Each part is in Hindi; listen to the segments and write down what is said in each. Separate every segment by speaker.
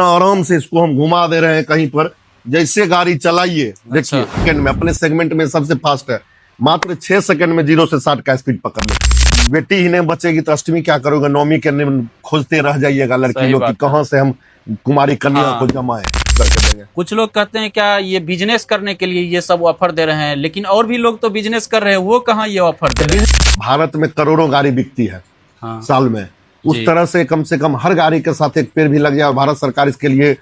Speaker 1: आराम से इसको हम घुमा दे रहे हैं कहीं पर। जैसे गाड़ी चलाइए, देखिए सेकंड में अपने सेगमेंट में सबसे फास्ट है। मात्र 6 सेकंड में 0 से 60 का स्पीड पकड़ ले। बेटी ही नहीं बचेगी तो अष्टमी क्या करोगे, नवमी के खोजते रह जाइएगा लड़की लोग कि कहां से हम कुमारी कन्या को जमाए करके देंगे।
Speaker 2: कुछ लोग कहते हैं क्या ये बिजनेस करने के लिए ये सब ऑफर दे रहे हैं, लेकिन और भी लोग तो बिजनेस कर रहे हैं, वो कहाँ ये ऑफर दे रहे हैं।
Speaker 1: भारत में करोड़ों गाड़ी बिकती है साल में। उस तरह से कम हर गाड़ी के साथ एक पेड़ भी लग जाए। भारत सरकार इसके लिए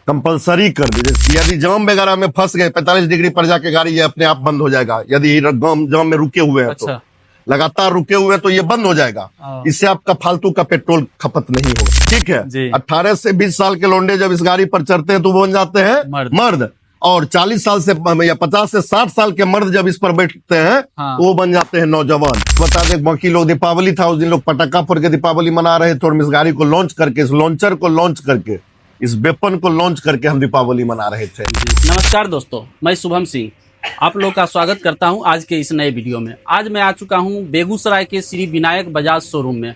Speaker 1: कंपलसरी कर दी। यदि जाम वगैरह में फंस गए 45 डिग्री पर जाके गाड़ी ये अपने आप बंद हो जाएगा। यदि जाम में रुके हुए हैं तो लगातार रुके हुए हैं तो ये बंद हो जाएगा। इससे आपका फालतू का पेट्रोल खपत नहीं होगा। ठीक है। 18 से 20 साल के लौंडे जब इस गाड़ी पर चढ़ते हैं तो वो बन जाते हैं मर्द। और 40 साल से या 50 से 60 साल के मर्द जब इस पर बैठते हैं तो वो बन जाते हैं नौजवान। बता दें बाकी लोग, दीपावली था उस दिन लोग पटाखा फोड़ के दीपावली मना रहे थे और इस गाड़ी को लॉन्च करके, इस लॉन्चर को लॉन्च करके, इस वेपन को लॉन्च करके हम दीपावली मना रहे थे।
Speaker 2: नमस्कार दोस्तों, मैं शुभम सिंह आप लोग का स्वागत करता हूं आज के इस नए वीडियो में। आज मैं आ चुका हूं बेगूसराय के श्री विनायक बजाज शोरूम में,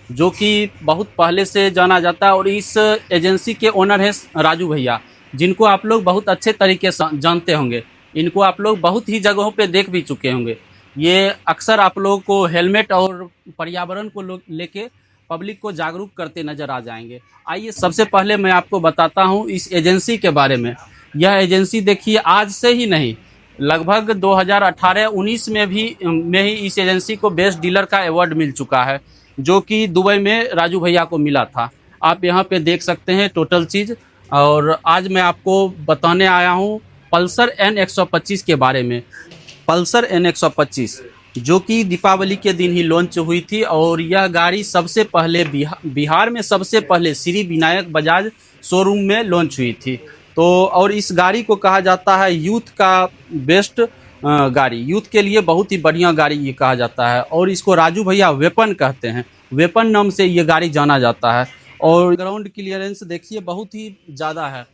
Speaker 2: जो कि बहुत पहले से जाना जाता है। और इस एजेंसी के ओनर है राजू भैया, जिनको आप लोग बहुत अच्छे तरीके से जानते होंगे। इनको आप लोग बहुत ही जगहों पे देख भी चुके होंगे। ये अक्सर आप लोगों को हेलमेट और पर्यावरण को लेके पब्लिक को जागरूक करते नजर आ जाएंगे। आइए सबसे पहले मैं आपको बताता हूं इस एजेंसी के बारे में। यह एजेंसी देखिए आज से ही नहीं, लगभग 2018-19 में ही इस एजेंसी को बेस्ट डीलर का अवार्ड मिल चुका है, जो कि दुबई में राजू भैया को मिला था। आप यहाँ पे देख सकते हैं टोटल चीज़। और आज मैं आपको बताने आया हूँ पल्सर N125 के बारे में। पल्सर N125 जो कि दीपावली के दिन ही लॉन्च हुई थी, और यह गाड़ी सबसे पहले बिहार में सबसे पहले श्री विनायक बजाज शोरूम में लॉन्च हुई थी। तो और इस गाड़ी को कहा जाता है यूथ का बेस्ट गाड़ी, यूथ के लिए बहुत ही बढ़िया गाड़ी ये कहा जाता है। और इसको राजू भैया वेपन कहते हैं, वेपन नाम से ये गाड़ी जाना जाता है। और ग्राउंड क्लियरेंस देखिए बहुत ही ज़्यादा है।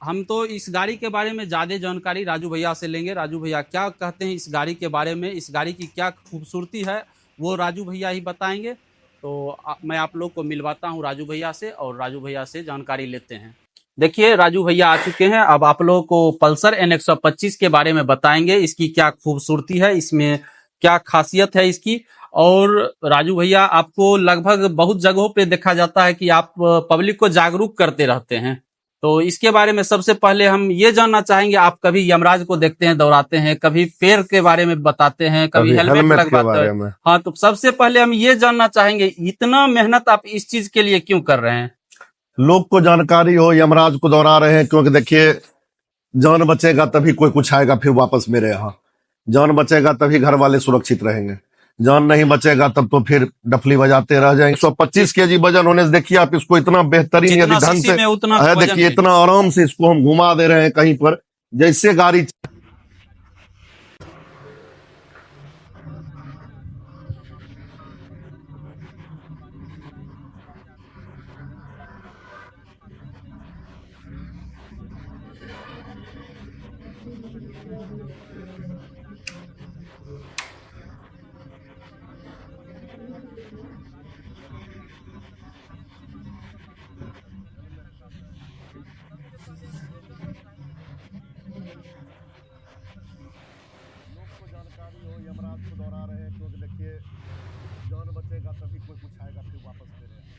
Speaker 2: हम तो इस गाड़ी के बारे में ज़्यादा जानकारी राजू भैया से लेंगे। राजू भैया क्या कहते हैं इस गाड़ी के बारे में, इस गाड़ी की क्या खूबसूरती है, वो राजू भैया ही बताएंगे। तो मैं आप लोग को मिलवाता हूँ राजू भैया से, और राजू भैया से जानकारी लेते हैं। देखिए राजू भैया आ चुके हैं। अब आप लोगों को पल्सर N125 के बारे में बताएंगे, इसकी क्या खूबसूरती है, इसमें क्या खासियत है इसकी। और राजू भैया आपको लगभग बहुत जगहों पे देखा जाता है कि आप पब्लिक को जागरूक करते रहते हैं। तो इसके बारे में सबसे पहले हम ये जानना चाहेंगे, आप कभी यमराज को देखते हैं दौड़ाते हैं, कभी पेड़ के बारे में बताते हैं, कभी हेलमेट लगवाते हैं। हाँ, तो सबसे पहले हम ये जानना चाहेंगे इतना मेहनत आप इस चीज के लिए क्यों कर रहे हैं?
Speaker 1: लोग को जानकारी हो, यमराज को दौड़ा रहे हैं क्योंकि देखिए जान बचेगा तभी कोई कुछ आएगा फिर वापस मेरे यहाँ। जान बचेगा तभी घर वाले सुरक्षित रहेंगे, जान नहीं बचेगा तब तो फिर डफली बजाते रह जाएंगे। 125 केजी वजन होने से देखिए आप इसको इतना बेहतरीन यदि ढंग से है, देखिए इतना आराम से इसको हम घुमा दे रहे हैं कहीं पर। जैसे गाड़ी यमराज को दौड़ा रहे हैं क्योंकि देखिए जान बचेगा तभी कोई कुछ आएगा फिर वापस मेरे यहाँ।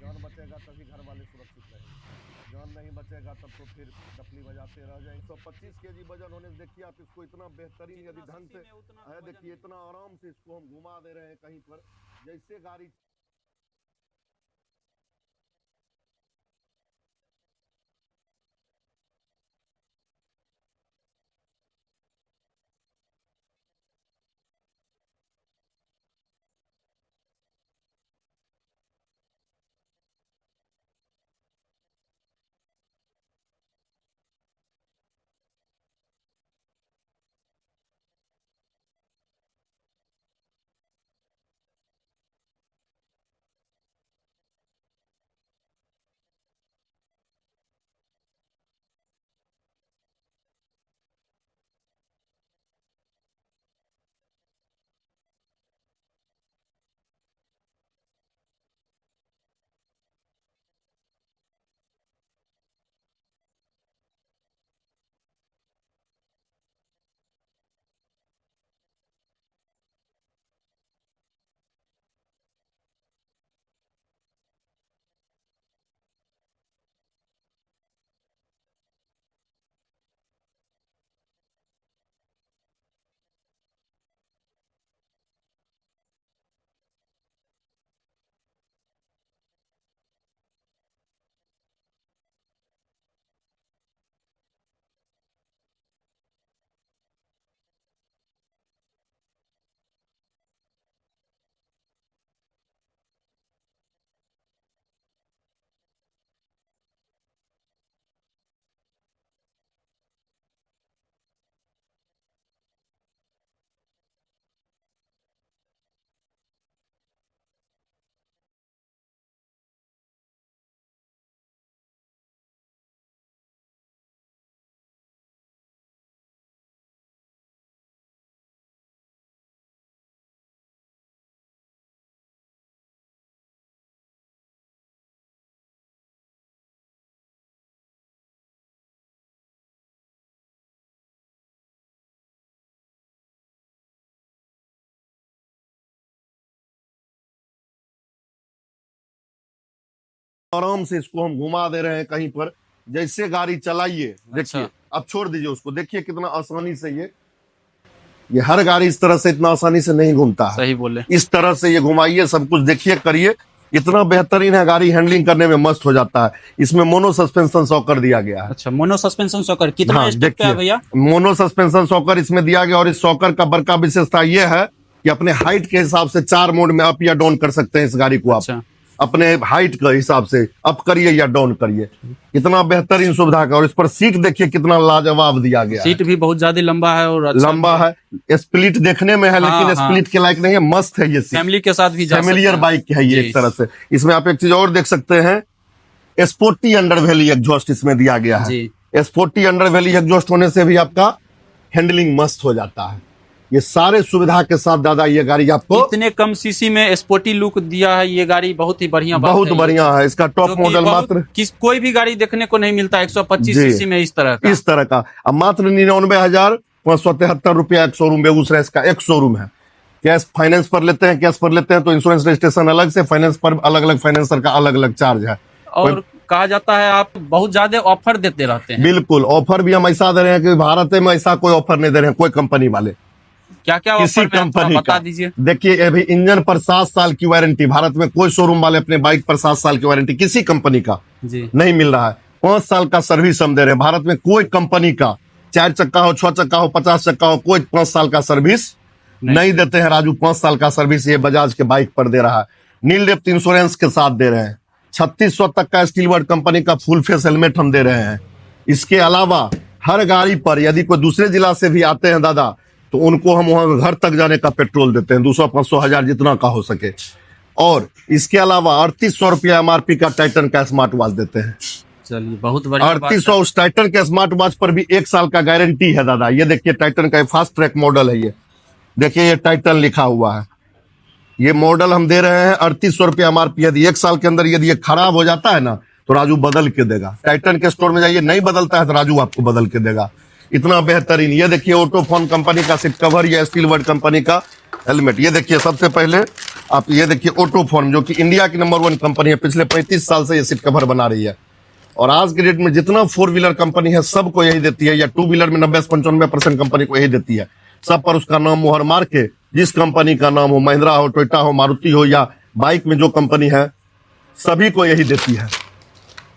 Speaker 1: जान बचेगा तभी घर वाले सुरक्षित रहेंगे, जान नहीं बचेगा तब तो फिर डफली बजाते रह जाएंगे। 125 केजी वजन होने से देखिए आप इसको इतना बेहतरीन यदि ढंग से है, देखिए इतना आराम से इसको हम घुमा दे रहे हैं कहीं पर। जैसे गाड़ी आराम से इसको हम घुमा दे रहे हैं कहीं पर। जैसे गाड़ी चलाइए, देखिए अब छोड़ दीजिए उसको, देखिए कितना आसानी से ये हर गाड़ी इस तरह से इतना आसानी से नहीं घूमता है।
Speaker 2: सही बोले।
Speaker 1: इस तरह से ये घुमाइए, सब कुछ देखिए, करिए, इतना बेहतरीन है, गाड़ी हैंडलिंग करने में मस्त हो जाता है। इसमें मोनो सस्पेंशन शॉकर दिया गया है।
Speaker 2: अच्छा, मोनो सस्पेंशन शॉकर कितना
Speaker 1: हाँ,
Speaker 2: स्टेप का है भैया?
Speaker 1: मोनो सस्पेंशन शॉकर इसमें दिया गया, और इस शॉकर का बड़का विशेषता ये है कि अपने हाइट के हिसाब से 4 मोड में अप या डाउन कर सकते हैं इस गाड़ी को आप।
Speaker 2: अच्छा।
Speaker 1: अपने हाइट के हिसाब से अप करिए या डाउन करिए, इतना बेहतरीन सुविधा का। और इस पर सीट देखिए कितना लाजवाब दिया गया है।
Speaker 2: सीट भी बहुत ज्यादा लंबा है और अच्छा
Speaker 1: लंबा है, स्प्लिट देखने में है, लेकिन स्प्लिट के लायक नहीं है, मस्त है ये सीट।
Speaker 2: फैमिली के साथ भी जा
Speaker 1: फैमिलियर बाइक है ये एक तरह से। इसमें आप एक चीज और देख सकते हैं, स्पोर्टी अंडरवैली एग्जॉस्ट इसमें दिया गया है। स्पोर्टी अंडरवैली एग्जॉस्ट होने से भी आपका हैंडलिंग मस्त हो जाता है। ये सारे सुविधा के साथ दादा ये गाड़ी आपको
Speaker 2: इतने कम सीसी में स्पोर्टी लुक दिया है। ये गाड़ी बहुत ही बढ़िया बात
Speaker 1: बहुत
Speaker 2: है।
Speaker 1: बढ़िया है। इसका टॉप मॉडल मात्र
Speaker 2: कोई भी गाड़ी देखने को नहीं मिलता 125 सीसी में इस तरह का।
Speaker 1: अब मात्र 99,573 रुपया एक शोरूम बेगूसराय का एक शोरूम है। कैश फाइनेंस पर लेते हैं, कैश पर लेते हैं तो इंश्योरेंस रजिस्ट्रेशन अलग से, फाइनेंस पर अलग अलग फाइनेंसर का अलग अलग चार्ज है।
Speaker 2: और कहा जाता है आप बहुत ज्यादा ऑफर देते रहते हैं।
Speaker 1: बिल्कुल, ऑफर भी हम ऐसा दे रहे हैं कि भारत में ऐसा कोई ऑफर नहीं दे रहे हैं कोई कंपनी वाले।
Speaker 2: क्या क्या
Speaker 1: किसी कंपनी
Speaker 2: बता दीजिए।
Speaker 1: देखिए अभी इंजन पर 7 साल की वारंटी, भारत में कोई शोरूम वाले अपने बाइक पर 7 साल की वारंटी किसी कंपनी का नहीं मिल रहा है। 5 साल का सर्विस हम दे रहे हैं। भारत में कोई कंपनी का 4 चक्का हो, 6 चक्का हो, 50 चक्का हो, कोई 5 साल का सर्विस नहीं देते हैं। राजू 5 साल का सर्विस ये बजाज के बाइक पर दे रहा है। नील डेप्थ इंश्योरेंस के साथ दे रहे हैं। 3600 तक का स्टील वर्ड कंपनी का फुल फेस हेलमेट हम दे रहे हैं। इसके अलावा हर गाड़ी पर यदि कोई दूसरे जिला से भी आते हैं दादा, तो उनको हम वहां घर तक जाने का पेट्रोल देते हैं, 200, 500, 1000 जितना का हो सके। और इसके अलावा 3800 रुपया MRP का टाइटन का स्मार्ट वॉच देते हैं।
Speaker 2: चलिए बहुत बढ़िया।
Speaker 1: 3800 उस टाइटन के स्मार्ट वॉच पर भी 1 साल का गारंटी है दादा। ये देखिए टाइटन का फास्ट ट्रैक मॉडल है। ये देखिए ये टाइटन लिखा हुआ है। ये मॉडल हम दे रहे हैं 3800 रुपया MRP। यदि 1 साल के अंदर यदि ये खराब हो जाता है ना तो राजू बदल के देगा। टाइटन के स्टोर में जाइए, नहीं बदलता है तो राजू आपको बदल के देगा। इतना बेहतरीन। ये देखिए ऑटोफोन कंपनी का सीट कवर या स्टील वर्ड कंपनी का हेलमेट। ये देखिए सबसे पहले आप ये देखिए ऑटोफोन, जो कि इंडिया की नंबर 1 कंपनी है, पिछले 35 साल से ये सीट कवर बना रही है। और आज के डेट में जितना 4 व्हीलर कंपनी है सबको यही देती है, या 2 व्हीलर में 90 से 95% कंपनी को यही देती है। सब पर उसका नाम मुहर मार के, जिस कंपनी का नाम हो, महिंद्रा हो, टोयोटा हो, मारुति हो, या बाइक में जो कंपनी है सभी को यही देती है।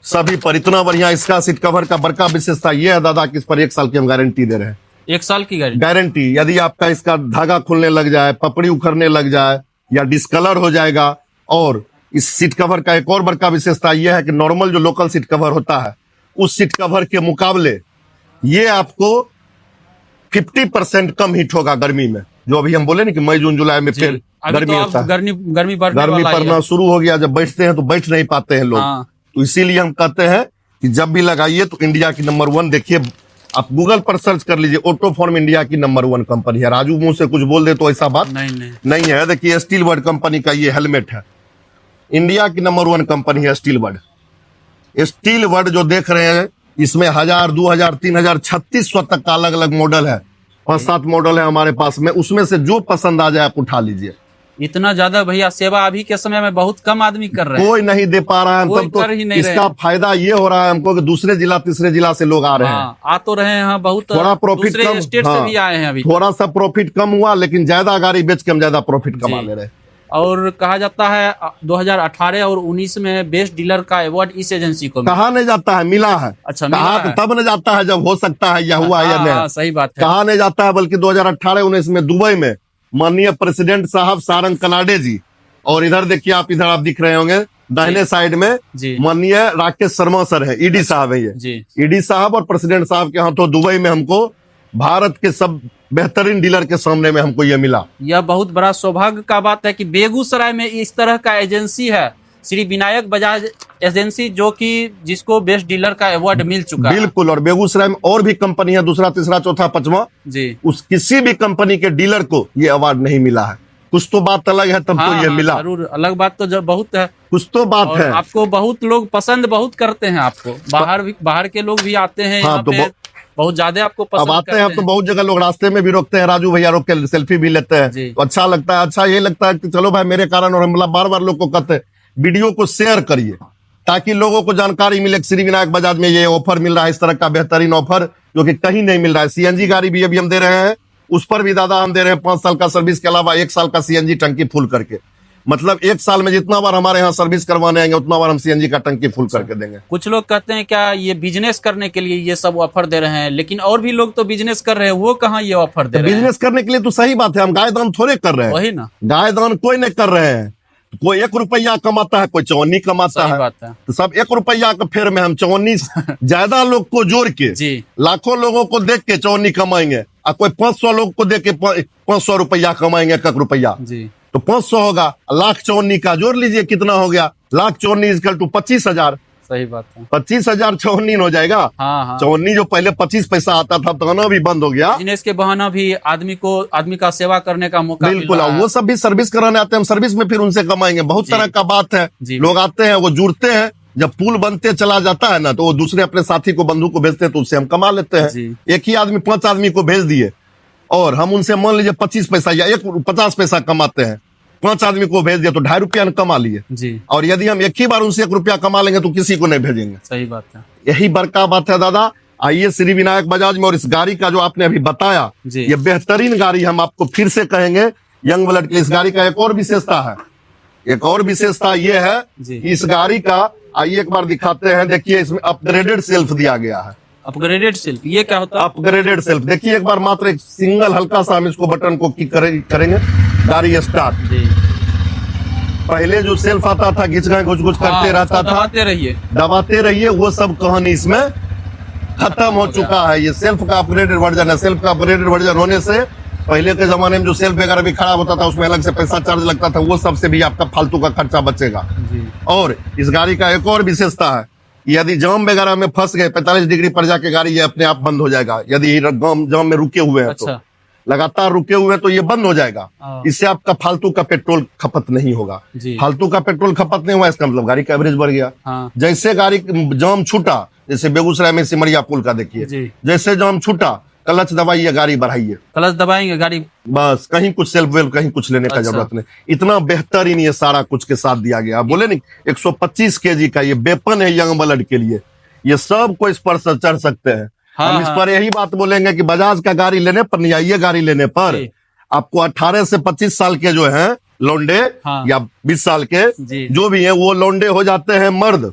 Speaker 1: सभी पर इतना बढ़िया इसका सीट कवर का बड़का विशेषता यह है दादा कि इस पर 1 साल की हम गारंटी दे रहे हैं।
Speaker 2: 1 साल की
Speaker 1: गारंटी। यदि आपका इसका धागा खुलने लग जाए, पपड़ी उखड़ने लग जाए, या डिस्कलर हो जाएगा। और इस सीट कवर का एक और बड़का विशेषता यह है कि नॉर्मल जो लोकल सीट कवर होता है उस सीट कवर के मुकाबले ये आपको 50% कम हीट होगा गर्मी में। जो अभी हम बोले ना कि मई जून जुलाई में फिर गर्मी होता है,
Speaker 2: गर्मी
Speaker 1: पड़ना शुरू हो गया। जब बैठते हैं तो बैठ नहीं पाते हैं लोग। तो इसीलिए हम कहते हैं कि जब भी लगाइए तो इंडिया की नंबर 1 देखिए। आप गूगल पर सर्च कर लीजिए, ऑटोफॉर्म इंडिया की नंबर 1 कंपनी है। राजू मुंह से कुछ बोल दे तो ऐसा बात नहीं है। देखिए स्टील वर्ड कंपनी का ये हेलमेट है, इंडिया की नंबर 1 कंपनी है स्टील वर्ड। स्टील वर्ड जो देख रहे हैं इसमें 1000, 2000, 3000, 3600 तक का अलग अलग मॉडल है। 5-7 मॉडल है हमारे पास में। उसमें से जो पसंद आ जाए आप उठा लीजिए।
Speaker 2: इतना ज्यादा भैया सेवा अभी के समय में बहुत कम आदमी कर रहे हैं,
Speaker 1: कोई नहीं दे पा रहा है। तब तो इसका फायदा ये हो रहा है हमको कि दूसरे जिला तीसरे जिला से लोग आ रहे हैं।
Speaker 2: आ तो रहे हैं बहुत,
Speaker 1: थोड़ा प्रॉफिट कम,
Speaker 2: स्टेट से भी आए हैं अभी।
Speaker 1: थोड़ा सा प्रॉफिट कम हुआ, लेकिन ज्यादा गाड़ी बेच के हम ज्यादा प्रॉफिट कमा ले रहे हैं।
Speaker 2: और कहा जाता है 2018 और 19 में बेस्ट डीलर का अवार्ड इस एजेंसी को
Speaker 1: कहा नहीं जाता है, मिला है।
Speaker 2: अच्छा,
Speaker 1: कहा तब न जाता है जब हो सकता है या हुआ या नहीं।
Speaker 2: सही बात है।
Speaker 1: कहा नहीं जाता है, बल्कि 2018-19 में दुबई में माननीय प्रेसिडेंट साहब सारंग कनाडे जी, और इधर देखिए आप, इधर आप दिख रहे होंगे दाहिने साइड में माननीय राकेश शर्मा सर है, ईडी साहब है ये। ईडी साहब और प्रेसिडेंट साहब के हाथों दुबई में हमको भारत के सब बेहतरीन डीलर के सामने में हमको ये मिला।
Speaker 2: यह बहुत बड़ा सौभाग्य का बात है कि बेगूसराय में इस तरह का एजेंसी है, श्री विनायक बजाज एजेंसी, जो कि जिसको बेस्ट डीलर का अवार्ड मिल चुका है।
Speaker 1: बिल्कुल। और बेगूसराय में और भी कंपनी है, दूसरा, तीसरा, चौथा, 5वां जी, उस किसी भी कंपनी के डीलर को ये अवार्ड नहीं मिला है। कुछ तो बात अलग है, तब तो ये मिला।
Speaker 2: जरूर, अलग बात तो जब बहुत है,
Speaker 1: कुछ तो बात है।
Speaker 2: आपको बहुत लोग पसंद बहुत करते हैं, आपको बाहर के लोग भी आते हैं यहाँ पे, बहुत ज्यादा आपको पसंद
Speaker 1: अब आते हैं। अब तो बहुत जगह लोग रास्ते में भी रोकते हैं, राजू भैया रोक के सेल्फी भी लेते हैं, तो अच्छा लगता है। अच्छा ये लगता है कि चलो भाई मेरे कारण, और हम बार बार लोग को कहते हैं वीडियो को शेयर करिए, ताकि लोगों को जानकारी मिले कि श्री विनायक बजाज में ये ऑफर मिल रहा है, इस तरह का बेहतरीन ऑफर जो कि कहीं नहीं मिल रहा है। सीएनजी गाड़ी भी अभी हम दे रहे हैं, उस पर भी दादा हम दे रहे हैं 5 साल का सर्विस के अलावा 1 साल का सीएनजी टंकी फुल करके। मतलब 1 साल में जितना बार हमारे यहाँ सर्विस करवाने आएंगे उतना बार हम सीएनजी का टंकी फुल करके देंगे।
Speaker 2: कुछ लोग कहते हैं क्या ये बिजनेस करने के लिए ये सब ऑफर दे रहे हैं, लेकिन और भी लोग तो बिजनेस कर रहे हैं, वो कहाँ ये ऑफर दे रहे हैं?
Speaker 1: बिजनेस करने के लिए तो सही बात है, हम गाय दान थोड़े कर रहे हैं।
Speaker 2: वही ना,
Speaker 1: गाय दान कोई नहीं कर रहे हैं। कोई 1 रुपया कमाता है, कोई 54 कमाता है।
Speaker 2: बात है।
Speaker 1: तो सब 1 रुपया के फेर में हम 54 ज्यादा लोग को जोड़ के
Speaker 2: जी
Speaker 1: लाखों लोगों को देख के 54 कमाएंगे, और कोई 500 लोग को देख के 500 रुपया कमाएंगे, 1 रुपया
Speaker 2: जी,
Speaker 1: तो 500 होगा। लाख 54 का जोड़ लीजिए कितना हो गया, लाख 54 इक्वल टू 25,000।
Speaker 2: सही बात है।
Speaker 1: 25,000 54 हो जाएगा।
Speaker 2: हाँ।
Speaker 1: 54 जो पहले 25 पैसा आता था तो ना भी बंद हो गया।
Speaker 2: बिजनेस के बहाना भी आदमी का सेवा करने का मौका
Speaker 1: बिल्कुल,
Speaker 2: मिल रहा है।
Speaker 1: वो सब भी सर्विस कराने आते हैं, हम सर्विस में फिर उनसे कमाएंगे। बहुत तरह का बात है, लोग आते हैं वो जुड़ते हैं, जब पुल बनते चला जाता है ना तो वो दूसरे अपने साथी को बंधु को भेजते हैं तो उससे हम कमा लेते हैं। एक ही आदमी 5 आदमी को भेज दिए और हम उनसे मान लीजिए 25 पैसा या 50 पैसा कमाते हैं, 5 आदमी को भेज दिया तो 2.5 रुपया कमा लिए जी। और यदि हम एक ही बार उनसे 1 रुपया कमा लेंगे तो किसी को नहीं भेजेंगे।
Speaker 2: सही बात है,
Speaker 1: यही बड़का बात है दादा। आइए श्री विनायक बजाज में, और इस गाड़ी का जो आपने अभी बताया ये बेहतरीन गाड़ी, हम आपको फिर से कहेंगे यंग ब्लड के। इस गाड़ी का एक और विशेषता है, एक और विशेषता ये है कि इस गाड़ी का, आइए एक बार दिखाते हैं, देखिए इसमें अपग्रेडेड सेल्फ दिया गया है।
Speaker 2: अपग्रेडेड सेल्फ, ये क्या होता है?
Speaker 1: अपग्रेडेड सेल्फ, देखिए एक बार मात्र एक सिंगल हल्का सा हम इसको बटन को क्लिक करेंगे, गाड़ी स्टार्ट। पहले जो सेल्फ आता था घिच घुच करते रहता था, दबाते रहिए, वो सब कहानी इसमें खत्म हो चुका है। ये सेल्फ का अपग्रेडेड वर्जन है। सेल्फ का अपग्रेडेड वर्जन होने से पहले के जमाने में जो सेल्फ वगैरह भी खराब होता था उसमें अलग से पैसा चार्ज लगता था, वो सबसे भी आपका फालतू का खर्चा बचेगा। और इस गाड़ी का एक और विशेषता है, यदि जाम वगैरह में फंस गए 45 डिग्री पर जाके गाड़ी ये अपने आप बंद हो जाएगा। यदि जाम में रुके हुए हैं तो लगातार रुके हुए हैं तो ये बंद हो जाएगा। इससे आपका फालतू का पेट्रोल खपत नहीं होगा। फालतू का पेट्रोल खपत नहीं हुआ इसका मतलब गाड़ी का एवरेज बढ़ गया। जैसे गाड़ी जाम छूटा, जैसे बेगूसराय में सिमरिया पुल का देखिए, जैसे जाम छूटा क्लच दबाइए, गाड़ी बढ़ाइए,
Speaker 2: क्लच दबाएंगे गाड़ी,
Speaker 1: बस कहीं कुछ सेल्फ वेल्फ कहीं कुछ लेने का जरूरत नहीं। इतना बेहतरीन ये सारा कुछ के साथ दिया गया। बोले नहीं 125 kg का ये वेपन है यंग ब्लड के लिए, ये सब को इस पर चढ़ सकते हैं। हम इस पर यही बात बोलेंगे कि बजाज का गाड़ी लेने पर नहीं आइए, गाड़ी लेने पर आपको 18 से 25 साल के जो हैं लौंडे या 20 साल के जो भी हैं वो लौंडे हो जाते हैं मर्द,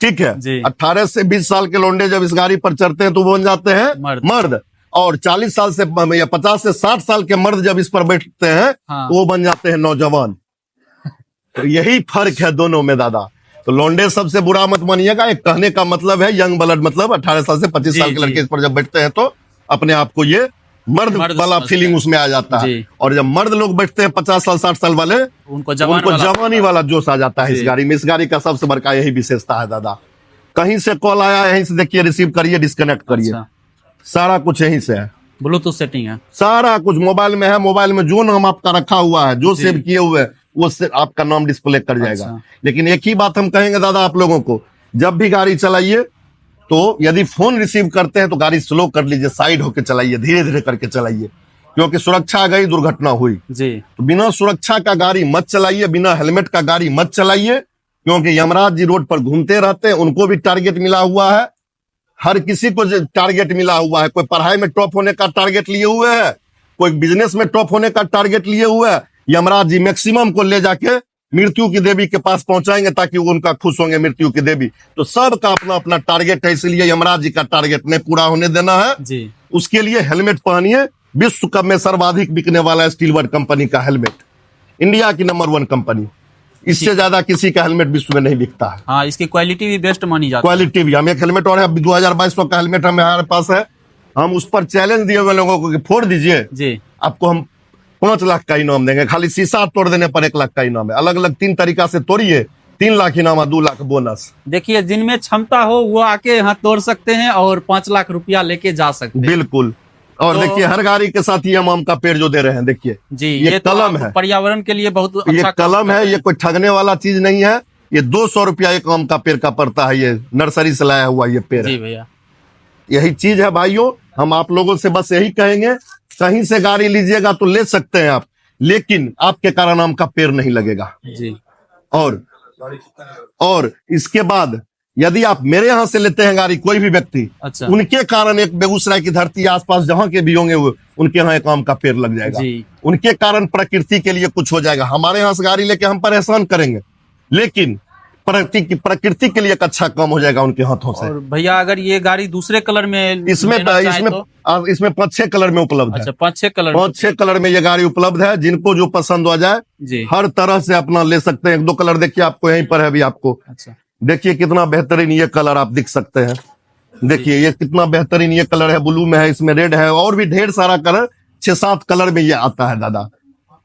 Speaker 1: ठीक है। 18 से 20 साल के लौंडे जब इस गाड़ी पर चढ़ते हैं तो वो बन जाते हैं मर्द। और 40 साल से या 50 से 60 साल के मर्द जब इस पर बैठते हैं तो वो बन जाते हैं नौजवान। तो यही फर्क है दोनों में दादा। तो लौंडे सबसे बुरा मत मानिएगा, एक कहने का मतलब है यंग ब्लड, मतलब 18 साल से 25 साल के लड़के इस पर जब बैठते हैं तो अपने आप को ये मर्द वाला फीलिंग उसमें आ जाता है। और जब मर्द लोग बैठते हैं 50 साल 60 साल वाले, उनको जवानी वाला जोश आ जाता है इस गाड़ी में। इस गाड़ी का सबसे बड़का यही विशेषता है दादा। कहीं से कॉल आया यहीं से देखिए, रिसीव करिए, डिस्कनेक्ट करिए, सारा कुछ यहीं से है।
Speaker 2: ब्लूटूथ सेटिंग है, सारा
Speaker 1: कुछ मोबाइल में है। मोबाइल में जो नाम आपका रखा हुआ है, जो सेव किए हुए वो से आपका नाम डिस्प्ले कर जाएगा। लेकिन एक ही बात हम कहेंगे दादा आप लोगों को, जब भी गाड़ी चलाइए तो यदि फोन रिसीव करते हैं तो गाड़ी स्लो कर लीजिए, साइड होकर चलाइए, धीरे धीरे करके चलाइए, क्योंकि सुरक्षा गई दुर्घटना हुई जी। तो बिना सुरक्षा का गाड़ी मत चलाइए, बिना हेलमेट का गाड़ी मत चलाइए, क्योंकि यमराज जी रोड पर घूमते रहते हैं, उनको भी टारगेट मिला हुआ है। हर किसी को टारगेट मिला हुआ है। कोई पढ़ाई में टॉप होने का टारगेट लिए हुए है, कोई बिजनेस में टॉप होने का टारगेट लिए हुए है। यमराज जी मैक्सिमम को ले जाके मृत्यु की देवी के पास पहुंचाएंगे ताकि वो उनका खुश होंगे मृत्यु की देवी। तो सबका अपना अपना टारगेट है, इसलिए यमराज जी का टारगेट नहीं पूरा होने देना है जी। उसके लिए हेलमेट पहनिए। विश्व कप में सर्वाधिक बिकने वाला है स्टीलवर्ड कंपनी का हेलमेट, इंडिया की नंबर 1 कंपनी। इससे ज्यादा किसी का हेलमेट विश्व में नहीं बिकता है।
Speaker 2: हाँ, इसकी क्वालिटी भी बेस्ट मानी जाती है।
Speaker 1: क्वालिटी भी, हम एक हेलमेट और है 2200 का हेलमेट हमारे पास है। हम उस पर चैलेंज दिए हुए लोगों को कि फोड़ दीजिए जी, आपको हम 5 लाख का इनाम देंगे। खाली शीशा तोड़ देने पर 1 लाख का इनाम है। अलग अलग 3 तरीका से तोड़िए, 3 लाख इनाम, 2 लाख बोनस।
Speaker 2: देखिए, जिनमें क्षमता हो वो आके यहाँ तोड़ सकते हैं और 5 लाख रुपया लेके जा सकते हैं।
Speaker 1: बिल्कुल। और देखिए हर गाड़ी के साथ ये आम का पेड़ जो दे रहे हैं, देखिए जी, ये कलम है,
Speaker 2: पर्यावरण के लिए बहुत अच्छा
Speaker 1: ये कलम है। ये कोई ठगने वाला चीज नहीं है। ये 200 रुपया एक आम का पेड़ का पड़ता है। ये नर्सरी से लाया हुआ ये पेड़
Speaker 2: जी भैया।
Speaker 1: यही चीज है भाइयों। हम आप लोगों से बस यही कहेंगे, कहीं से गाड़ी लीजिएगा तो ले सकते हैं आप, लेकिन आपके कारण आम का पेड़ नहीं लगेगा जी। और और इसके बाद यदि आप मेरे यहाँ से लेते हैं गाड़ी, कोई भी व्यक्ति,
Speaker 2: अच्छा
Speaker 1: उनके कारण एक बेगूसराय की धरती आसपास जहां के भी होंगे वो उनके यहाँ एक आम का पेड़ लग जाएगा।
Speaker 2: जी।
Speaker 1: उनके कारण प्रकृति के लिए कुछ हो जाएगा। हमारे यहाँ से गाड़ी लेके हम परेशान करेंगे, लेकिन प्रकृति के लिए एक अच्छा काम हो जाएगा उनके हाथों से।
Speaker 2: और भैया अगर ये गाड़ी दूसरे कलर में
Speaker 1: इसमें
Speaker 2: लेना चाहें तो?
Speaker 1: इसमें 5-6 कलर में उपलब्ध है।
Speaker 2: अच्छा 5-6 कलर
Speaker 1: 5-6 कलर में ये गाड़ी उपलब्ध है। जिनको जो पसंद हो जाए
Speaker 2: जी।
Speaker 1: हर तरह से अपना ले सकते हैं। 1-2 कलर देखिए, आपको यहीं पर है अभी। आपको
Speaker 2: अच्छा
Speaker 1: देखिए कितना बेहतरीन ये कलर आप दिख सकते हैं। देखिए ये कितना बेहतरीन ये कलर है, ब्लू में है, इसमें रेड है, और भी ढेर सारा कलर, 6-7 कलर में ये आता है दादा।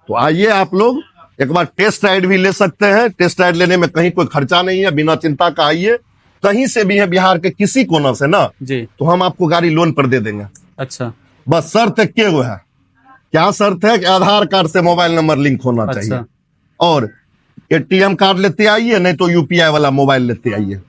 Speaker 1: तो आइए आप लोग एक बार टेस्ट राइड भी ले सकते हैं। टेस्ट राइड लेने में कहीं कोई खर्चा नहीं है, बिना चिंता का आइए। कहीं से भी है बिहार के किसी कोना से ना,
Speaker 2: जी,
Speaker 1: तो हम आपको गाड़ी लोन पर दे देंगे।
Speaker 2: अच्छा
Speaker 1: बस शर्त के वो है, क्या शर्त है कि आधार कार्ड से मोबाइल नंबर लिंक होना चाहिए, और एटीएम कार्ड लेते आइए, नहीं तो यूपीआई वाला मोबाइल लेते आइए।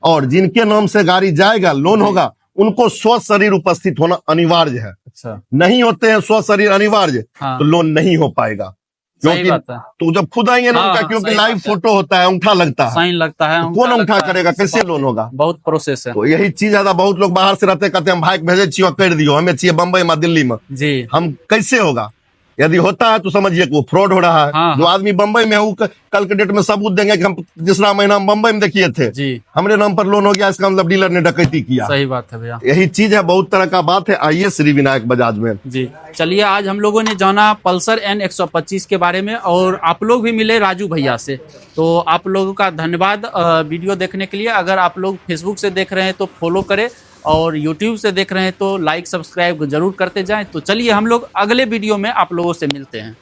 Speaker 1: और जिनके नाम से गाड़ी जाएगा, लोन होगा, उनको स्वस्थ शरीर उपस्थित होना अनिवार्य है।
Speaker 2: अच्छा
Speaker 1: नहीं होते हैं स्वस्थ शरीर अनिवार्य,
Speaker 2: हाँ।
Speaker 1: तो लोन नहीं हो पाएगा।
Speaker 2: सही बात है।
Speaker 1: तो जब खुद आएंगे ना
Speaker 2: हाँ,
Speaker 1: उनका, क्योंकि
Speaker 2: सही
Speaker 1: लाइव
Speaker 2: बात है।
Speaker 1: फोटो होता है, अंगूठा लगता है,
Speaker 2: साइन लगता है,
Speaker 1: तो कौन अंगूठा
Speaker 2: लगता है,
Speaker 1: करेगा, कैसे लोन होगा?
Speaker 2: बहुत प्रोसेस है।
Speaker 1: तो यही चीज है। बहुत लोग बाहर से रहते, कहते हैं हम भाई भेजे चाहिए, कर दियो, हमें चाहिए बम्बई में, दिल्ली में।
Speaker 2: जी,
Speaker 1: हम कैसे होगा? यदि होता है तो समझिए कि वो फ्रॉड हो रहा है।
Speaker 2: हाँ,
Speaker 1: जो आदमी बम्बई में है वो कल के डेट में सबूत देंगे कि हम तीसरा महीना हम बम्बई में देखिए थे,
Speaker 2: जी,
Speaker 1: हमरे नाम पर लोन हो गया, इसका मतलब डीलर ने डकैती किया।
Speaker 2: सही बात है भैया।
Speaker 1: यही चीज है, बहुत तरह का बात है। आइए श्री विनायक बजाज में।
Speaker 2: जी चलिए, आज हम लोगों ने जाना पल्सर N125 के बारे में, और आप लोग भी मिले राजू भैया से। तो आप लोगों का धन्यवाद वीडियो देखने के लिए। अगर आप लोग फेसबुक से देख रहे हैं तो फॉलो करें, और यूट्यूब से देख रहे हैं तो लाइक सब्सक्राइब जरूर करते जाएं। तो चलिए हम लोग अगले वीडियो में आप लोगों से मिलते हैं।